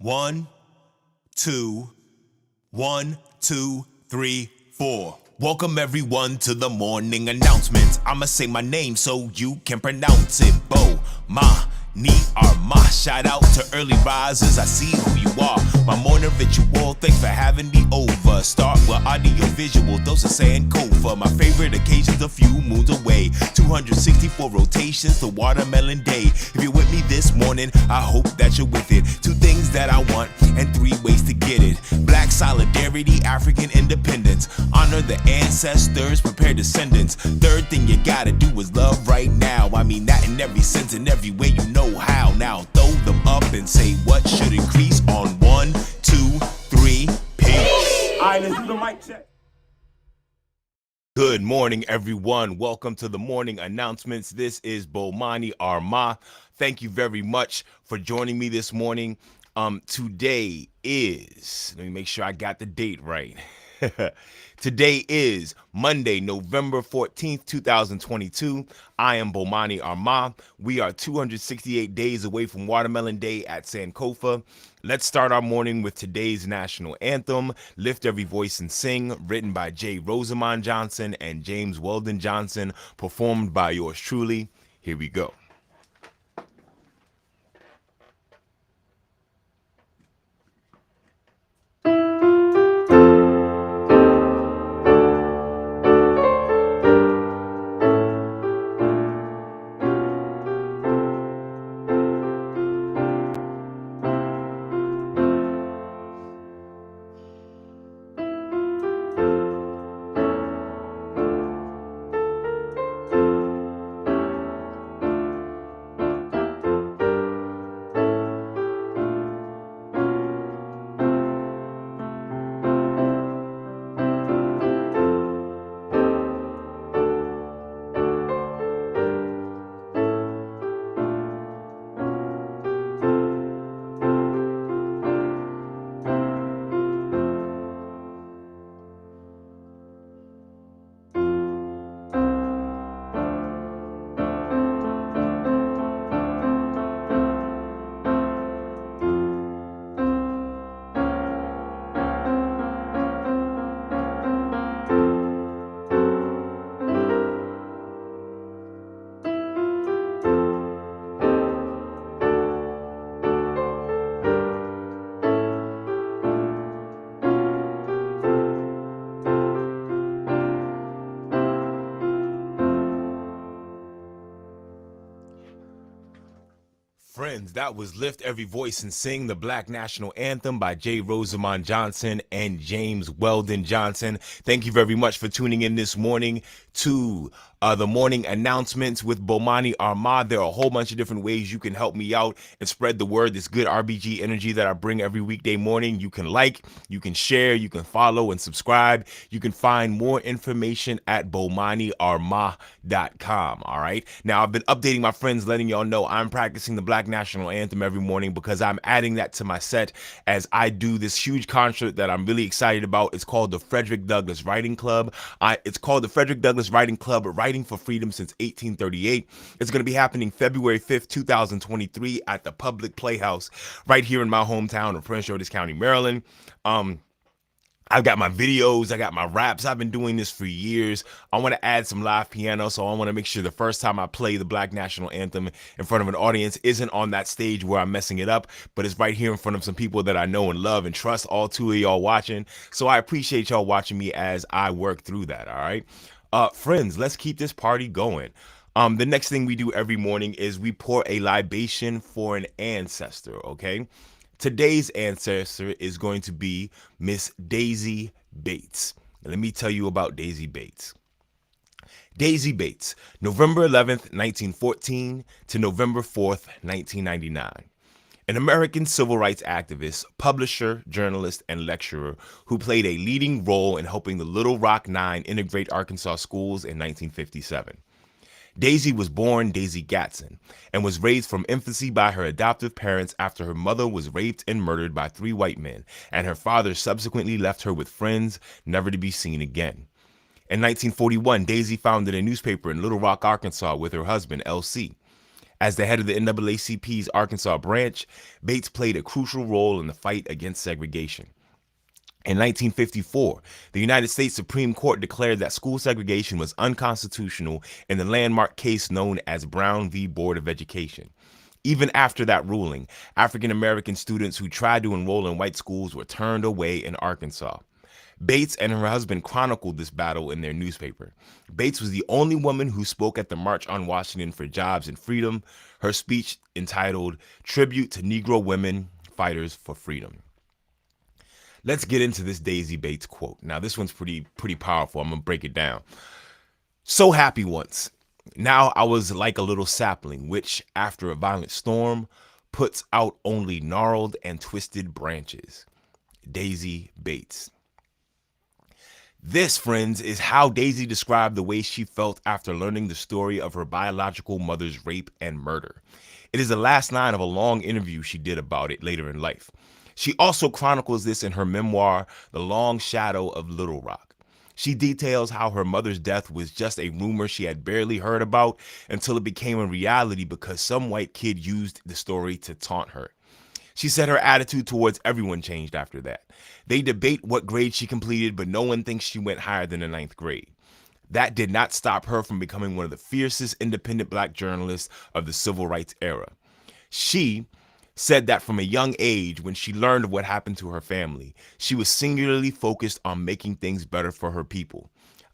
1, 2, 1, 2, 3, 4. Welcome everyone to the morning announcements. I'ma say my name so you can pronounce it. Bomani Armah. Shout out to early risers, I see who you are. My morning ritual, thanks for having me over. Start with audio visual, dose of Sankofa. My favorite occasions a few moons away. 264 rotations, the watermelon day. If you're with me this morning, I hope that you're with it. 2 things that I want and 3 ways to get it. Black solidarity, African independence. Honor the ancestors, prepare descendants. 3rd thing you gotta do is love right now. I mean that in every sense and every way you know how. Now throw them up and say what should increase on 1, 2, 3, peace. Alright, let's do the mic check. Good morning, everyone. Welcome to the morning announcements. This is Bomani Armah. Thank you very much for joining me this morning. Today is, let me make sure I got the date right. Today is Monday, November 14th, 2022. I am Bomani Armah. We are 268 days away from Watermelon Day at Sankofa. Let's start our morning with today's national anthem, Lift Every Voice and Sing, written by Rosamond Johnson and James Weldon Johnson, performed by yours truly. Here we go. Friends, that was Lift Every Voice and Sing, the Black National Anthem by Rosamond Johnson and James Weldon Johnson. Thank you very much for tuning in this morning to the morning announcements with Bomani Armah. There are a whole bunch of different ways you can help me out and spread the word, this good RBG energy that I bring every weekday morning. You can like, you can share, you can follow and subscribe. You can find more information at BomaniArmah.com. All right. Now, I've been updating my friends, letting y'all know I'm practicing the Black National Anthem every morning because I'm adding that to my set as I do this huge concert that I'm really excited about. It's called the Frederick Douglass Writing Club. It's called the Frederick Douglass Writing Club, Writing for Freedom since 1838. It's going to be happening February 5th, 2023 at the Public Playhouse right here in my hometown of Prince George's County, Maryland. I've got my videos, I got my raps. I've been doing this for years. I want to add some live piano, so I want to make sure the first time I play the Black National Anthem in front of an audience isn't on that stage where I'm messing it up, but it's right here in front of some people that I know and love and trust, all 2 of y'all watching. So I appreciate y'all watching me as I work through that, all right? Friends, let's keep this party going. The next thing we do every morning is we pour a libation for an ancestor, okay? Today's ancestor is going to be Miss Daisy Bates. And let me tell you about Daisy Bates. Daisy Bates, November 11th, 1914 to November 4th, 1999. An American civil rights activist, publisher, journalist, and lecturer who played a leading role in helping the Little Rock Nine integrate Arkansas schools in 1957. Daisy was born Daisy Gatson and was raised from infancy by her adoptive parents after her mother was raped and murdered by 3 white men, and her father subsequently left her with friends, never to be seen again. In 1941, Daisy founded a newspaper in Little Rock, Arkansas with her husband, L.C. As the head of the NAACP's Arkansas branch, Bates played a crucial role in the fight against segregation. In 1954, the United States Supreme Court declared that school segregation was unconstitutional in the landmark case known as Brown v. Board of Education. Even after that ruling, African American students who tried to enroll in white schools were turned away in Arkansas. Bates and her husband chronicled this battle in their newspaper. Bates was the only woman who spoke at the March on Washington for Jobs and Freedom, her speech entitled Tribute to Negro Women Fighters for Freedom. Let's get into this Daisy Bates quote. Now, this one's pretty powerful. I'm going to break it down. So happy once. Now I was like a little sapling, which, after a violent storm, puts out only gnarled and twisted branches. Daisy Bates. This, friends, is how Daisy described the way she felt after learning the story of her biological mother's rape and murder. It is the last line of a long interview she did about it later in life. She also chronicles this in her memoir, The Long Shadow of Little Rock. She details how her mother's death was just a rumor she had barely heard about until it became a reality because some white kid used the story to taunt her. She said her attitude towards everyone changed after that. They debate what grade she completed, but no one thinks she went higher than the 9th grade. That did not stop her from becoming one of the fiercest independent black journalists of the civil rights era. She said that from a young age, when she learned of what happened to her family, she was singularly focused on making things better for her people.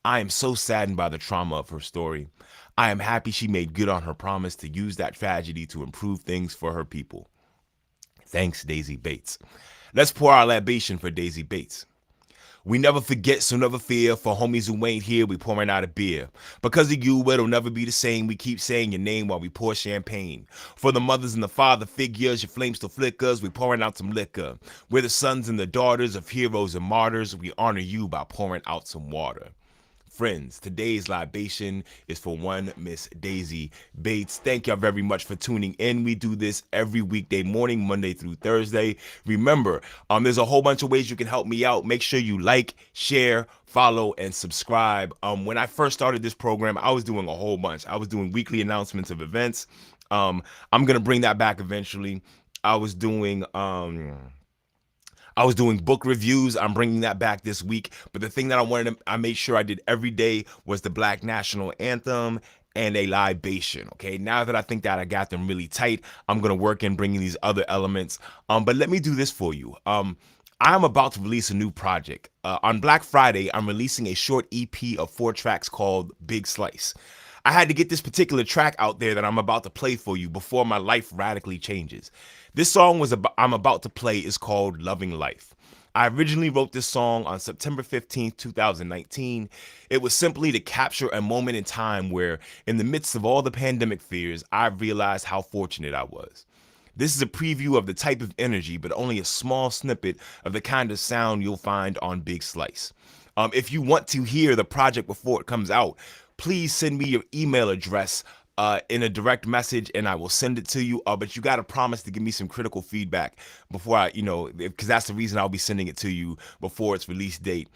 I am so saddened by the trauma of her story. I am happy she made good on her promise to use that tragedy to improve things for her people. Thanks, Daisy Bates. Let's pour our libation for Daisy Bates. We never forget, so never fear. For homies who ain't here, we pouring out a beer. Because of you, it'll never be the same. We keep saying your name while we pour champagne. For the mothers and the father figures, your flame still flickers. We pouring out some liquor. We're the sons and the daughters of heroes and martyrs. We honor you by pouring out some water. Friends, today's libation is for one Miss Daisy Bates. Thank y'all very much for tuning in. We do this every weekday morning, Monday through Thursday. Remember, there's a whole bunch of ways you can help me out. Make sure you like, share, follow, and subscribe. When I first started this program, I was doing a whole bunch. I was doing weekly announcements of events. I'm gonna bring that back eventually. I was doing book reviews. I'm bringing that back this week. But the thing that I made sure I did every day was the Black National Anthem and a libation. Okay, now that I think that I got them really tight, I'm going to work in bringing these other elements. But let me do this for you. I'm about to release a new project. On Black Friday, I'm releasing a short EP of 4 tracks called Big Slice. I had to get this particular track out there that I'm about to play for you before my life radically changes. This song I'm about to play is called Loving Life. I originally wrote this song on September 15th, 2019. It was simply to capture a moment in time where, in the midst of all the pandemic fears, I realized how fortunate I was. This is a preview of the type of energy, but only a small snippet of the kind of sound you'll find on Big Slice. If you want to hear the project before it comes out, please send me your email address in a direct message and I will send it to you. But you got to promise to give me some critical feedback before because that's the reason I'll be sending it to you before its release date.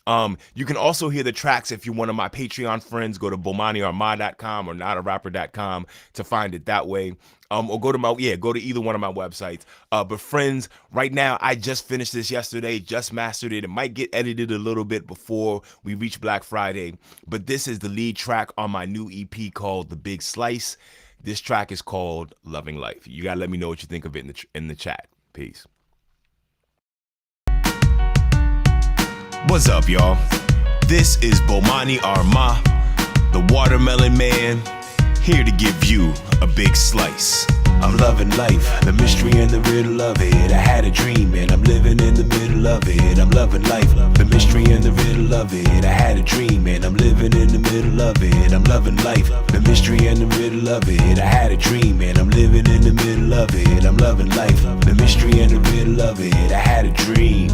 You can also hear the tracks if you're one of my Patreon friends. Go to BomaniArmah.com or notarapper.com to find it that way. Or go to either one of my websites. But friends, right now, I just finished this yesterday, just mastered it. It might get edited a little bit before we reach Black Friday. But this is the lead track on my new EP called The Big Slice. This track is called Loving Life. You gotta let me know what you think of it in the chat. Peace. What's up, y'all? This is Bomani Armah, the Watermelon Man, here to give you a big slice. I'm loving life, the mystery and the riddle of it. I had a dream and I'm living in the middle of it. I'm loving life, the mystery and the riddle of it. I had a dream and I'm living in the middle of it. I'm loving life, the mystery and the riddle of it. I had a dream and I'm living in the middle of it. I'm loving life, the mystery and the riddle of it. I had a dream.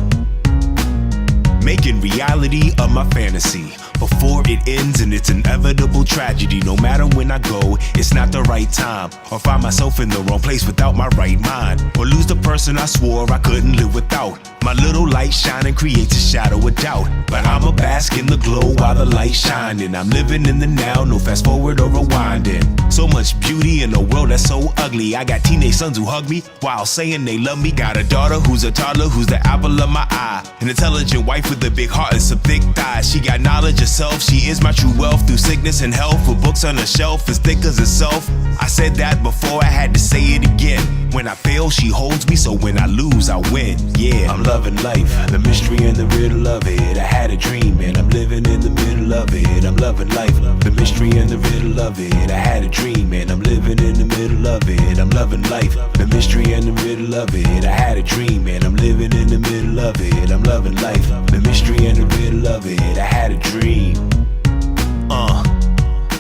Making reality of my fantasy. before it ends and it's inevitable tragedy. No matter when I go, it's not the right time, or find myself in the wrong place without my right mind, or lose the person I swore I couldn't live without. My little light shining creates a shadow of doubt, but I'ma bask in the glow while the light's shining. I'm living in the now, no fast forward or rewinding. So much beauty in a world that's so ugly. I got teenage sons who hug me while saying they love me. Got a daughter who's a toddler, who's the apple of my eye. An intelligent wife with a big heart and some thick thighs. She got knowledge herself, she is my true wealth. Through sickness and health, with books on the shelf as thick as herself. I said that before, I had to say it again. When I fail, she holds me, so when I lose, I win. Yeah, I'm loving life, the mystery and the riddle of it. I had a dream and I'm living in the middle of it. I'm loving life, the mystery and the riddle of it. I had a dream and I'm living in the middle of it. I'm loving life, the mystery and the riddle of it. I had a dream and I'm living in the middle of it. I'm loving life, the mystery and the riddle of it. I had a dream.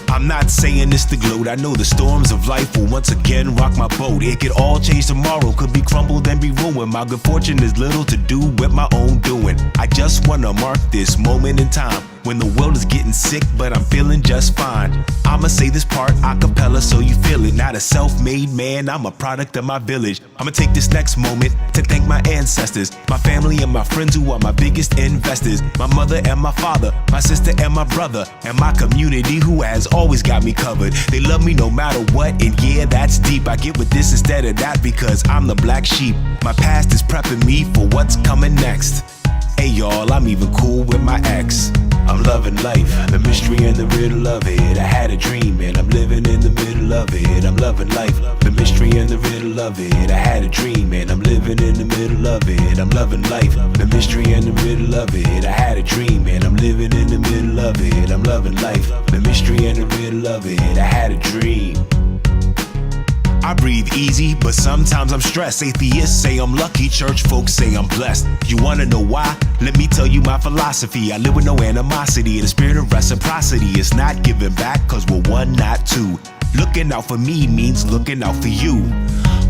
I'm not saying this to gloat. I know the storms of life will once again rock my boat. It could all change tomorrow, could be crumbled and be ruined. My good fortune is little to do with my own doing. I just wanna mark this moment in time when the world is getting sick, but I'm feeling just fine. I'ma say this part a cappella so you feel it. Not a self-made man, I'm a product of my village. I'ma take this next moment to thank my ancestors, my family and my friends who are my biggest investors. My mother and my father, my sister and my brother, and my community who has always got me covered. They love me no matter what, and yeah, that's deep. I get with this instead of that because I'm the black sheep. My past is prepping me for what's coming next. Hey y'all, I'm even cool with my ex. I'm loving life, the mystery and the riddle of it. I had a dream and I'm living in the middle of it. I'm loving life, the mystery and the riddle of it. I had a dream and I'm living in the middle of it. I'm loving life, the mystery and the riddle of it. I had a dream and I'm living in the middle of it. I'm loving life, the mystery and the riddle of it. I had a dream. I breathe easy, but sometimes I'm stressed. Atheists say I'm lucky, church folks say I'm blessed. You wanna know why? Let me tell you my philosophy. I live with no animosity, the spirit of reciprocity. It's not giving back, cause we're one, not two. Looking out for me means looking out for you.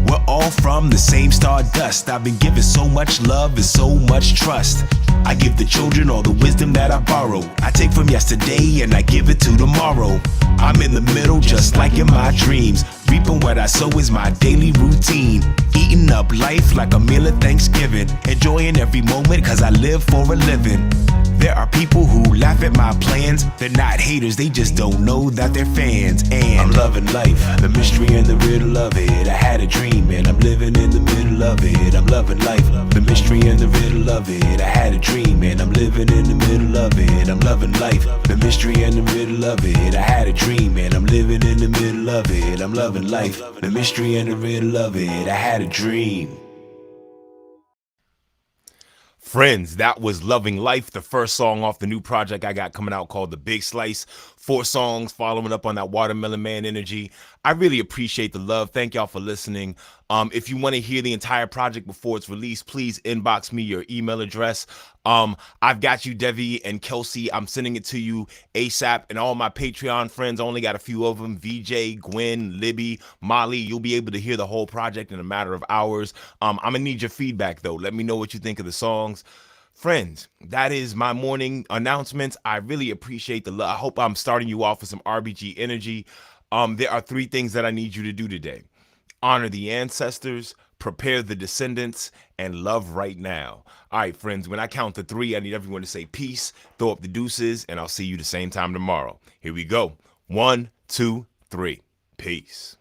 We're all from the same stardust. I've been given so much love and so much trust. I give the children all the wisdom that I borrow. I take from yesterday and I give it to tomorrow. I'm in the middle just like in my dreams. Reaping what I sow is my daily routine. Eating up life like a meal at Thanksgiving. Enjoying every moment cause I live for a living. There are people who laugh at my plans. They're not haters, they just don't know that they're fans. And I'm loving life, the mystery and the riddle of it. I had a dream and I'm living in the middle of it. I'm loving life, the mystery and the riddle of it. I had a dream and I'm living in the middle of it. I'm loving life, the mystery and the riddle of it. I had a dream and I'm living in the middle of it. I'm loving life, the mystery and the riddle of it. I had a dream. Friends, that was Loving Life, the first song off the new project I got coming out called The Big Slice. 4 songs following up on that Watermelon Man energy. I really appreciate the love. Thank y'all for listening. If you want to hear the entire project before it's released, please inbox me your email address. I've got you, Devi and Kelsey. I'm sending it to you ASAP. And all my Patreon friends, I only got a few of them. VJ, Gwen, Libby, Molly. You'll be able to hear the whole project in a matter of hours. I'm going to need your feedback, though. Let me know what you think of the songs. Friends, that is my morning announcements. I really appreciate the love. I hope I'm starting you off with some RBG energy. There are 3 things that I need you to do today. Honor the ancestors, prepare the descendants, and love right now. All right, friends, when I count to 3, I need everyone to say peace, throw up the deuces, and I'll see you the same time tomorrow. Here we go. 1, 2, 3. Peace.